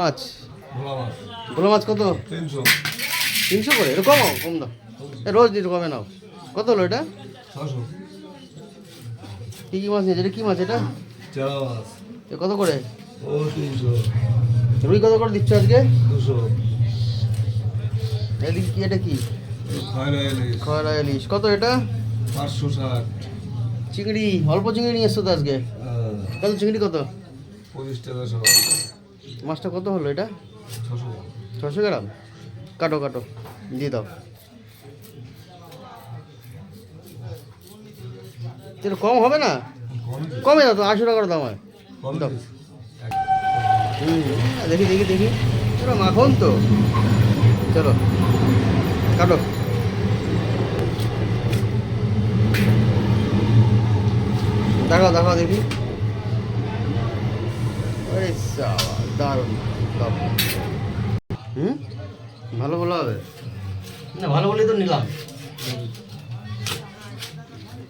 মাছ, ভোলা মাছ ভোলা মাছ কত? 300 300 করে? এটা কম কম দাও, রোজ দিন কমে নাও। কত হলো এটা? 600 কী কী মাছ নিয়েছে? এটা কী মাছ এটা? চেরা মাছ এ কত করে? ও 300 রুই কত করে দিচ্ছ আজকে? 200 এদিকে কি, এটা কি? খয়রা ইলিশ খয়রা ইলিশ কত এটা? 560 চিংড়ি, অল্প চিংড়ি নিয়ে এসছো তো আজকে। কত চিংড়ি কত? 25 টাকা সব মাছটা কত হলো এটা? 600 600 গ্রাম। কাটো কাটো, দিয়ে দাও। এটা কম হবে না? কমে দাও তো, 80 টাকা করে দাম হয়। কম দাও। দিস দেখি দেখি দেখি, এটা মাখন তো। চলো কাটো। দেখাও দেখাও দেখি। আরে সাবা, দারুণ। দাও। ভালো বলা হবে না? ভালো বলেই তো নিলাম।